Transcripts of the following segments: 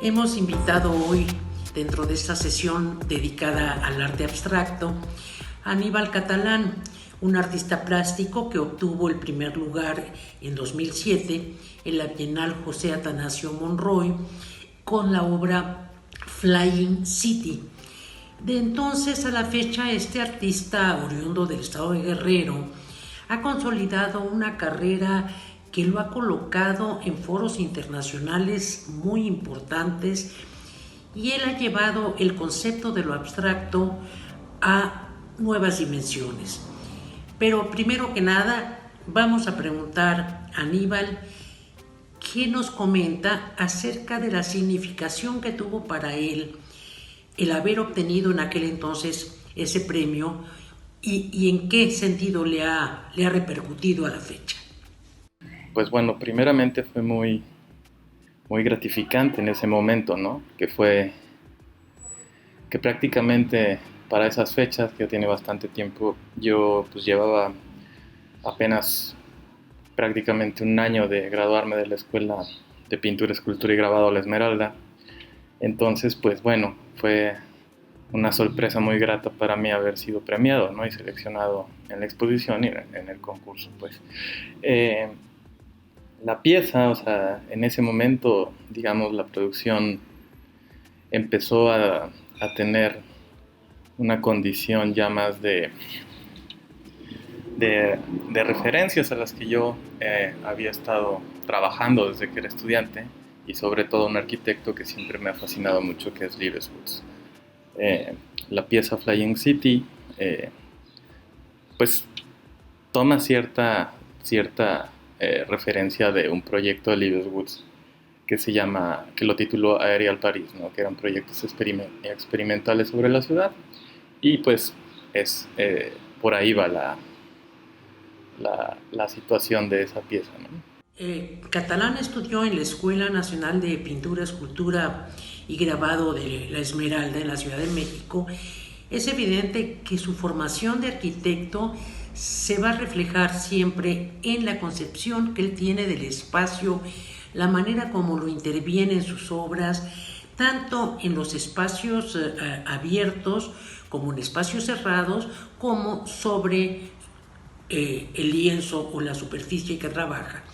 Hemos invitado hoy, dentro de esta sesión dedicada al arte abstracto, a Aníbal Catalán, un artista plástico que obtuvo el primer lugar en 2007 en la Bienal José Atanasio Monroy con la obra Flying City. De entonces a la fecha, este artista oriundo del estado de Guerrero ha consolidado una carrera que lo ha colocado en foros internacionales muy importantes, y él ha llevado el concepto de lo abstracto a nuevas dimensiones. Pero primero que nada, vamos a preguntar a Aníbal qué nos comenta acerca de la significación que tuvo para él el haber obtenido en aquel entonces ese premio y en qué sentido le ha repercutido a la fecha. Pues bueno, primeramente fue muy gratificante en ese momento, ¿no? Que prácticamente para esas fechas, que tiene bastante tiempo, yo pues llevaba apenas prácticamente un año de graduarme de la Escuela de Pintura, Escultura y Grabado La Esmeralda. Entonces, pues bueno, fue una sorpresa muy grata para mí haber sido premiado, ¿no? Y seleccionado en la exposición y en el concurso, pues. Eh, la pieza, o sea, en ese momento, digamos, la producción empezó a tener una condición ya más de referencias a las que yo había estado trabajando desde que era estudiante, y sobre todo un arquitecto que siempre me ha fascinado mucho, que es Liebes Woods. Eh, la pieza Flying City, pues toma cierta referencia de un proyecto de Liebes Woods que lo tituló Aerial Paris, ¿no? Que eran proyectos experimentales sobre la ciudad, y pues por ahí va la situación de esa pieza, ¿no? Catalán estudió en la Escuela Nacional de Pintura, Escultura y Grabado de La Esmeralda en la Ciudad de México. Es evidente que su formación de arquitecto se va a reflejar siempre en la concepción que él tiene del espacio, la manera como lo interviene en sus obras, tanto en los espacios abiertos como en espacios cerrados, como sobre el lienzo o la superficie que trabaja.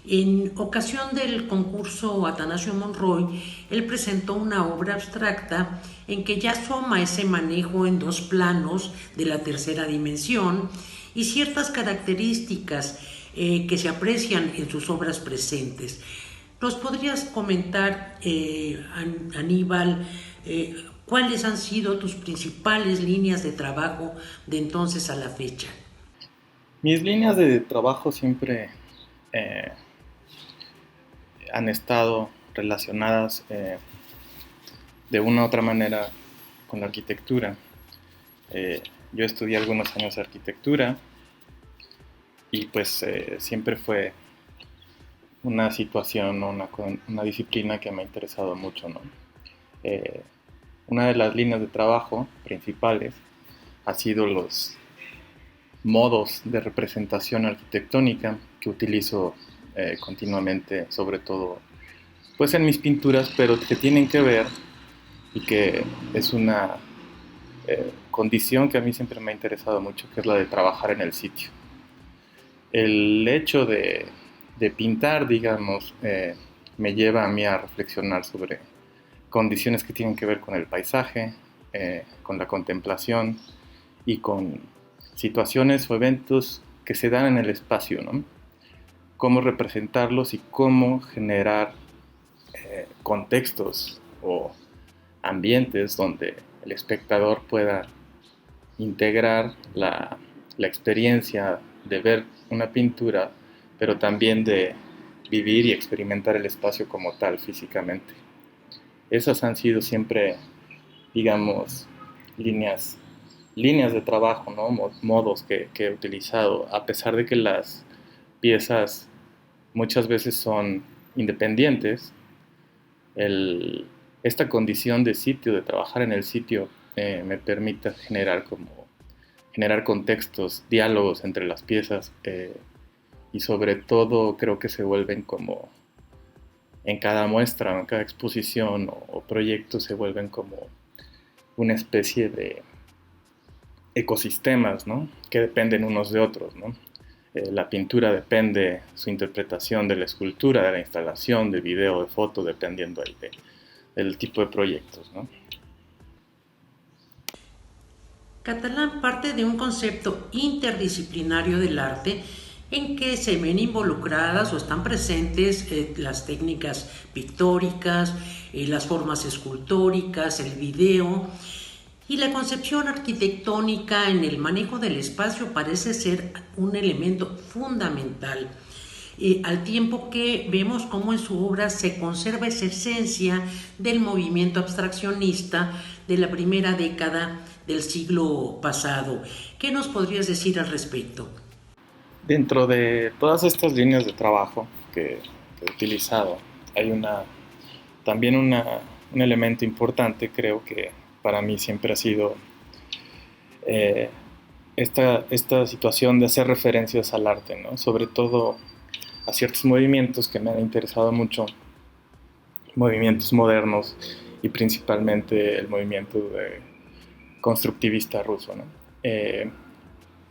En ocasión del concurso Atanasio Monroy, él presentó una obra abstracta en que ya asoma ese manejo en dos planos de la tercera dimensión y ciertas características que se aprecian en sus obras presentes. ¿Nos podrías comentar, Aníbal, cuáles han sido tus principales líneas de trabajo de entonces a la fecha? Mis líneas de trabajo siempre eh, han estado relacionadas de una u otra manera con la arquitectura. Eh, yo estudié algunos años de arquitectura, y pues siempre fue una situación o una disciplina que me ha interesado mucho, ¿no? Eh, una de las líneas de trabajo principales ha sido los modos de representación arquitectónica que utilizo continuamente, sobre todo pues en mis pinturas, pero que tienen que ver, y que es una condición que a mí siempre me ha interesado mucho, que es la de trabajar en el sitio. El hecho de pintar, digamos, me lleva a mí a reflexionar sobre condiciones que tienen que ver con el paisaje, con la contemplación y con situaciones o eventos que se dan en el espacio, ¿no? Cómo representarlos y cómo generar contextos o ambientes donde el espectador pueda integrar la experiencia de ver una pintura, pero también de vivir y experimentar el espacio como tal físicamente. Esas han sido siempre, digamos, líneas, líneas de trabajo, ¿no? Modos que he utilizado, a pesar de que las piezas muchas veces son independientes. el, Esta condición de sitio, de trabajar en el sitio, me permite generar contextos, diálogos entre las piezas, y sobre todo creo que se vuelven como en cada muestra, en cada exposición o proyecto se vuelven como una especie de ecosistemas, ¿no? Que dependen unos de otros, ¿no? La pintura depende, su interpretación de la escultura, de la instalación, del video, de foto, dependiendo del tipo de proyectos, ¿no? Catalán parte de un concepto interdisciplinario del arte en que se ven involucradas o están presentes las técnicas pictóricas, las formas escultóricas, el video, y la concepción arquitectónica en el manejo del espacio parece ser un elemento fundamental. Al tiempo que vemos cómo en su obra se conserva esa esencia del movimiento abstraccionista de la primera década del siglo pasado. ¿Qué nos podrías decir al respecto? Dentro de todas estas líneas de trabajo que he utilizado, hay también un elemento importante, creo que para mí siempre ha sido eh, esta situación de hacer referencias al arte, ¿no? Sobre todo a ciertos movimientos que me han interesado mucho, movimientos modernos y principalmente el movimiento constructivista ruso, ¿no?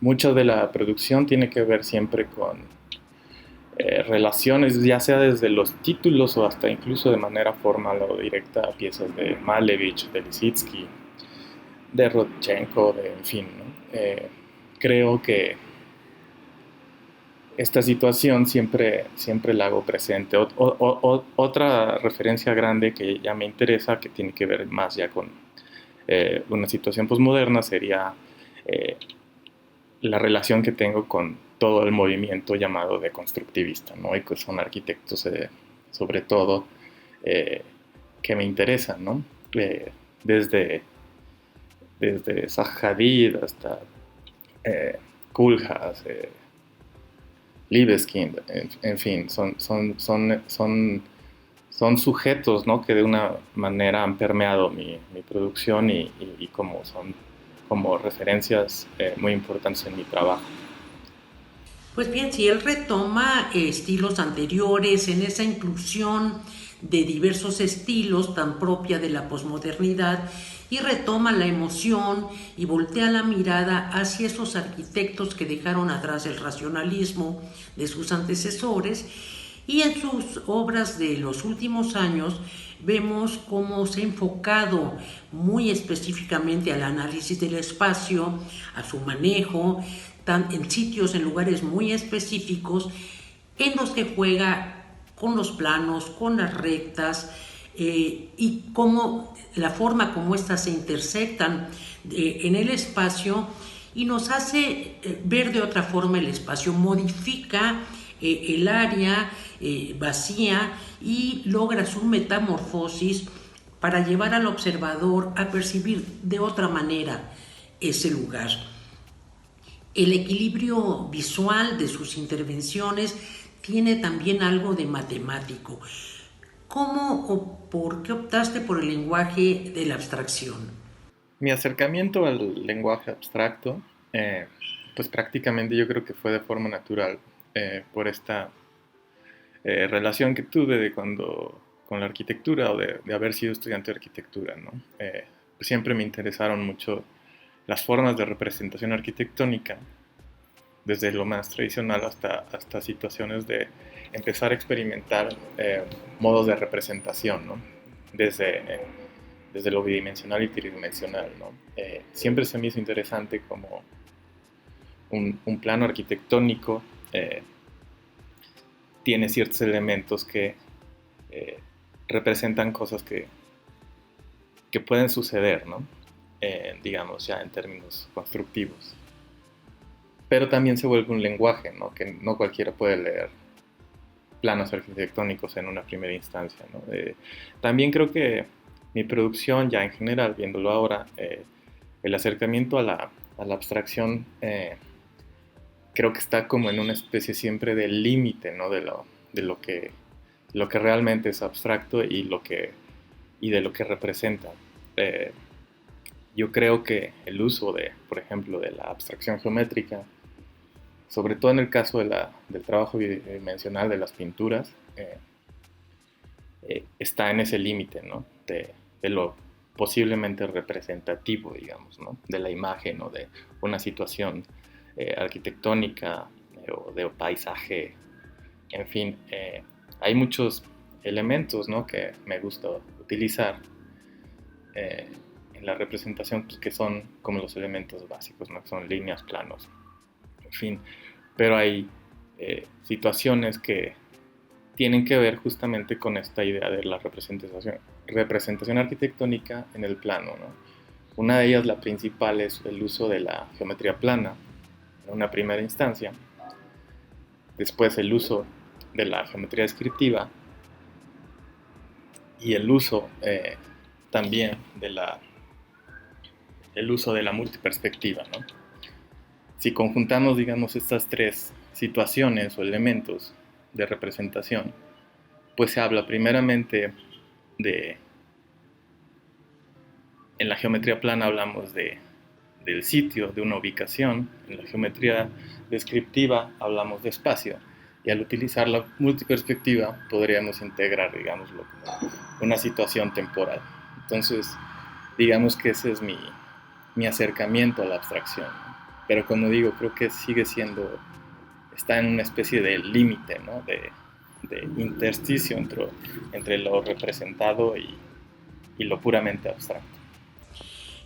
Mucha de la producción tiene que ver siempre con relaciones, ya sea desde los títulos o hasta incluso de manera formal o directa, a piezas de Malevich, de Lisitsky, de Rodchenko, en fin, ¿no? Creo que esta situación siempre la hago presente. Otra referencia grande que ya me interesa, que tiene que ver más ya con una situación posmoderna, sería la relación que tengo con todo el movimiento llamado deconstructivista, ¿no? Y que son arquitectos, sobre todo, que me interesan, ¿no? Desde Zaha Hadid hasta Koolhaas, Libeskind, en fin, son sujetos, ¿no? Que de una manera han permeado mi producción y como son como referencias muy importantes en mi trabajo. Pues bien, si él retoma estilos anteriores en esa inclusión de diversos estilos tan propia de la posmodernidad y retoma la emoción y voltea la mirada hacia esos arquitectos que dejaron atrás el racionalismo de sus antecesores, y en sus obras de los últimos años vemos cómo se ha enfocado muy específicamente al análisis del espacio, a su manejo, en sitios, en lugares muy específicos, en los que juega con los planos, con las rectas, y cómo la forma como éstas se intersectan en el espacio y nos hace ver de otra forma el espacio, modifica el área vacía y logra su metamorfosis para llevar al observador a percibir de otra manera ese lugar. El equilibrio visual de sus intervenciones tiene también algo de matemático. ¿Cómo o por qué optaste por el lenguaje de la abstracción? Mi acercamiento al lenguaje abstracto, pues prácticamente yo creo que fue de forma natural por esta relación que tuve con la arquitectura o de haber sido estudiante de arquitectura, ¿no? Pues siempre me interesaron mucho las formas de representación arquitectónica, desde lo más tradicional hasta situaciones de empezar a experimentar modos de representación, ¿no? Desde lo bidimensional y tridimensional, ¿no? Siempre se me hizo interesante como un plano arquitectónico tiene ciertos elementos que representan cosas que pueden suceder, ¿no? Digamos ya en términos constructivos. Pero también se vuelve un lenguaje, ¿no? Que no cualquiera puede leer planos arquitectónicos en una primera instancia, ¿no? También creo que mi producción, ya en general, viéndolo ahora, el acercamiento a la abstracción, creo que está como en una especie siempre de límite, ¿no? De lo que realmente es abstracto y de lo que representa. Yo creo que el uso por ejemplo, de la abstracción geométrica, sobre todo en el caso del trabajo bidimensional de las pinturas, está en ese límite, ¿no? De lo posiblemente representativo, digamos, ¿no? De la imagen o de una situación arquitectónica o de paisaje, en fin, hay muchos elementos, ¿no? Que me gusta utilizar eh, en la representación, pues, que son como los elementos básicos, ¿no? Que son líneas, planos, en fin, pero hay situaciones que tienen que ver justamente con esta idea de la representación arquitectónica en el plano, ¿no? Una de ellas, la principal, es el uso de la geometría plana en una primera instancia, después el uso de la geometría descriptiva y el uso también el uso de la multiperspectiva, ¿no? Si conjuntamos, digamos, estas tres situaciones o elementos de representación, pues se habla primeramente de, en la geometría plana hablamos del sitio, de una ubicación, en la geometría descriptiva hablamos de espacio, y al utilizar la multiperspectiva podríamos integrar, digámoslo, como una situación temporal. Entonces, digamos que ese es mi acercamiento a la abstracción, ¿no? Pero como digo, creo que sigue siendo, está en una especie de límite, ¿no? De intersticio entre lo representado y lo puramente abstracto.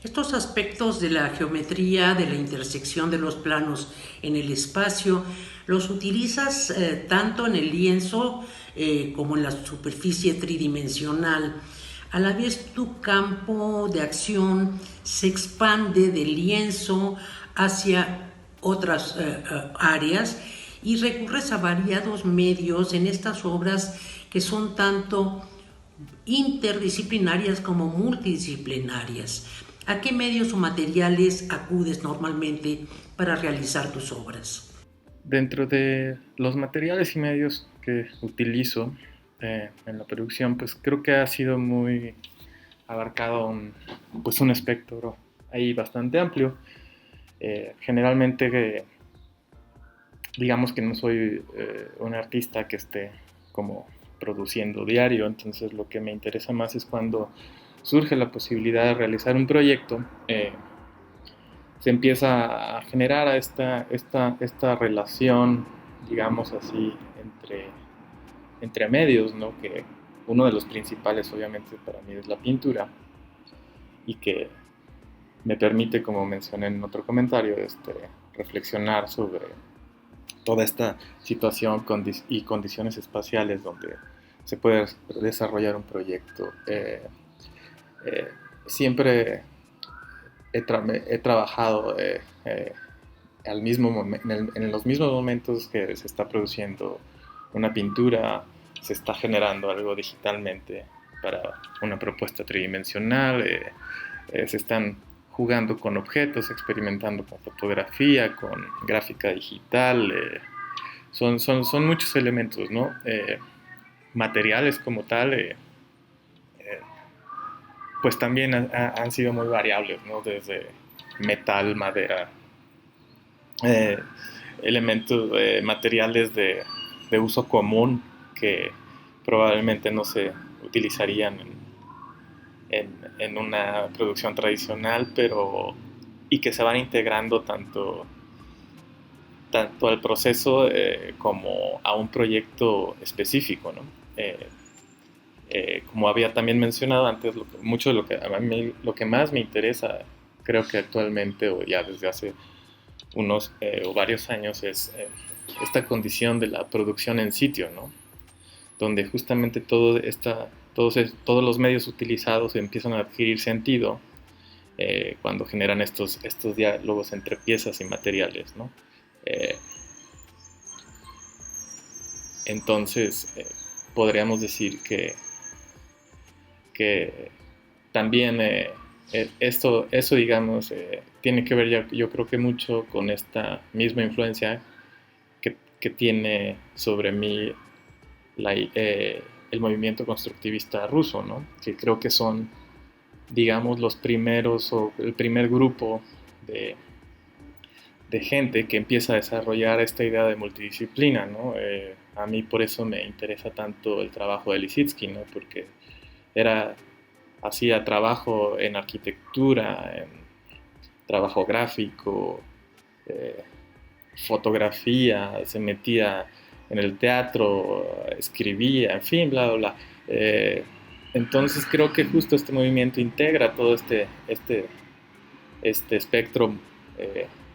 Estos aspectos de la geometría, de la intersección de los planos en el espacio, los utilizas tanto en el lienzo como en la superficie tridimensional. A la vez tu campo de acción se expande del lienzo hacia otras áreas y recurres a variados medios en estas obras que son tanto interdisciplinarias como multidisciplinarias. ¿A qué medios o materiales acudes normalmente para realizar tus obras? Dentro de los materiales y medios que utilizo en la producción, pues creo que ha sido muy abarcado un espectro ahí bastante amplio. Generalmente, digamos que no soy un artista que esté como produciendo diario, entonces lo que me interesa más es cuando surge la posibilidad de realizar un proyecto, se empieza a generar esta relación, digamos así, entre medios, ¿no? Que uno de los principales obviamente para mí es la pintura y que me permite, como mencioné en otro comentario, reflexionar sobre toda esta situación y condiciones espaciales donde se puede desarrollar un proyecto. Siempre he trabajado en los mismos momentos que se está produciendo una pintura, se está generando algo digitalmente para una propuesta tridimensional, se están jugando con objetos, experimentando con fotografía, con gráfica digital, son muchos elementos, ¿no? Materiales como tal, pues también han sido muy variables, ¿no? Desde metal, madera, eh, elementos, materiales de uso común que probablemente no se utilizarían en una producción tradicional, pero y que se van integrando tanto al proceso como a un proyecto específico, ¿no? Como había también mencionado antes, mucho de lo que a mí lo que más me interesa, creo que actualmente o ya desde hace unos o varios años, es esta condición de la producción en sitio, ¿no? Donde justamente todos los medios utilizados empiezan a adquirir sentido cuando generan estos diálogos entre piezas y materiales, ¿no? Eh, entonces, podríamos decir que también eso digamos, tiene que ver yo creo que mucho con esta misma influencia que tiene sobre mí el movimiento constructivista ruso, ¿no? Que creo que son, digamos, los primeros o el primer grupo de gente que empieza a desarrollar esta idea de multidisciplina, ¿no? A mí por eso me interesa tanto el trabajo de Lissitzky, ¿no? Porque hacía trabajo en arquitectura, en trabajo gráfico, eh, fotografía, se metía en el teatro, escribía, en fin, bla, bla, bla. Entonces creo que justo este movimiento integra todo este espectro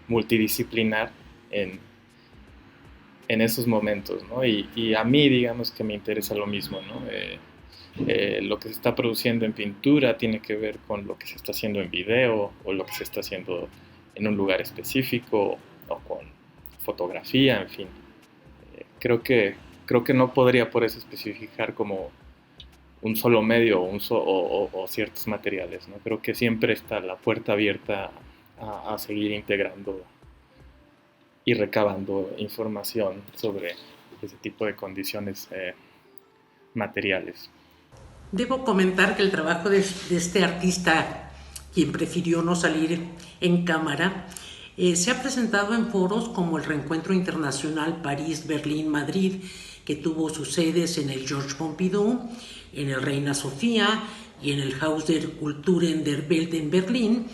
multidisciplinar en, en esos momentos, ¿no? Y a mí, digamos que me interesa lo mismo, ¿no? Lo que se está produciendo en pintura tiene que ver con lo que se está haciendo en video o lo que se está haciendo en un lugar específico o con fotografía, en fin. Creo que no podría por eso especificar como un solo medio o ciertos materiales, ¿no? Creo que siempre está la puerta abierta a seguir integrando y recabando información sobre ese tipo de condiciones materiales. Debo comentar que el trabajo de este artista, quien prefirió no salir en cámara, se ha presentado en foros como el Reencuentro Internacional París, Berlín, Madrid, que tuvo sus sedes en el Georges Pompidou, en el Reina Sofía y en el Haus der Kulturen der Welt en Berlín.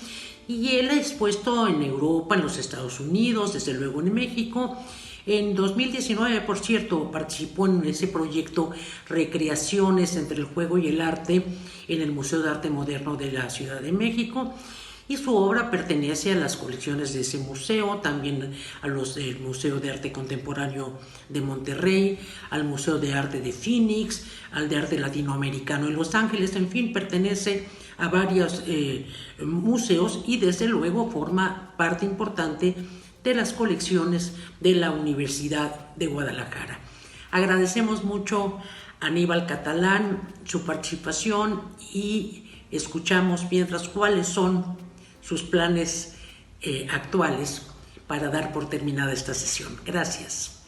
Y él ha expuesto en Europa, en los Estados Unidos, desde luego en México. En 2019, por cierto, participó en ese proyecto Recreaciones entre el juego y el arte en el Museo de Arte Moderno de la Ciudad de México. Y su obra pertenece a las colecciones de ese museo, también a los del Museo de Arte Contemporáneo de Monterrey, al Museo de Arte de Phoenix, al de Arte Latinoamericano en Los Ángeles, en fin, pertenece a varios museos y desde luego forma parte importante de las colecciones de la Universidad de Guadalajara. Agradecemos mucho a Aníbal Catalán su participación y escuchamos mientras cuáles son sus planes actuales para dar por terminada esta sesión. Gracias.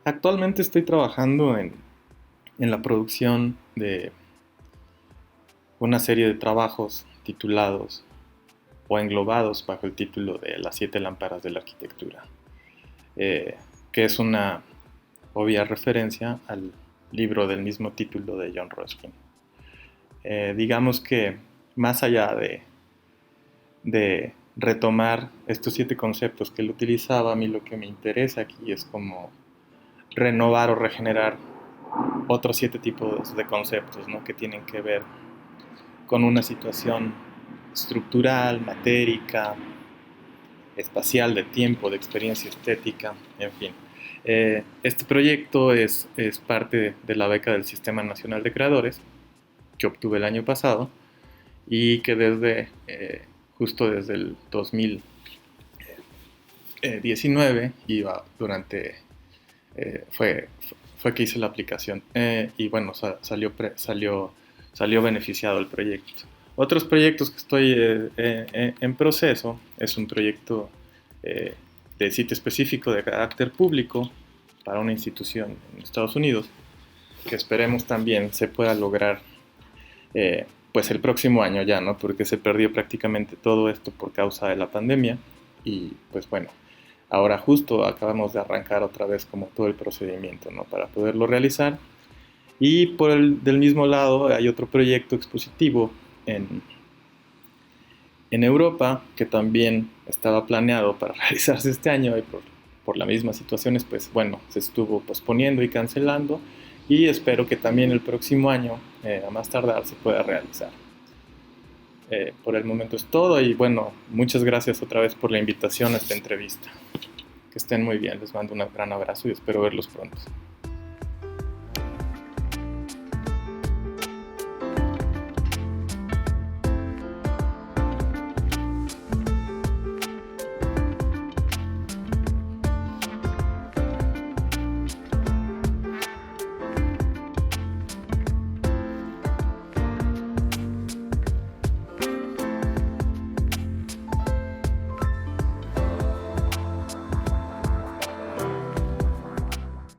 Actualmente estoy trabajando en la producción de una serie de trabajos titulados o englobados bajo el título de Las 7 lámparas de la arquitectura, que es una obvia referencia al libro del mismo título de John Ruskin. Digamos que más allá de retomar estos 7 conceptos que él utilizaba, a mí lo que me interesa aquí es como renovar o regenerar otros 7 tipos de conceptos, ¿no? Que tienen que ver con una situación estructural, matérica, espacial, de tiempo, de experiencia estética, en fin. Este proyecto es parte de la beca del Sistema Nacional de Creadores que obtuve el año pasado y que justo desde el 2019 fue que hice la aplicación y bueno, salió beneficiado el proyecto. Otros proyectos que estoy en proceso es un proyecto de sitio específico de carácter público para una institución en Estados Unidos que esperemos también se pueda lograr pues el próximo año ya, ¿no? Porque se perdió prácticamente todo esto por causa de la pandemia y pues bueno, ahora justo acabamos de arrancar otra vez como todo el procedimiento, ¿no? Para poderlo realizar. Y del mismo lado hay otro proyecto expositivo en Europa que también estaba planeado para realizarse este año y por las mismas situaciones pues bueno, se estuvo posponiendo y cancelando y espero que también el próximo año a más tardar se pueda realizar. Por el momento es todo y bueno, muchas gracias otra vez por la invitación a esta entrevista. Que estén muy bien, les mando un gran abrazo y espero verlos pronto.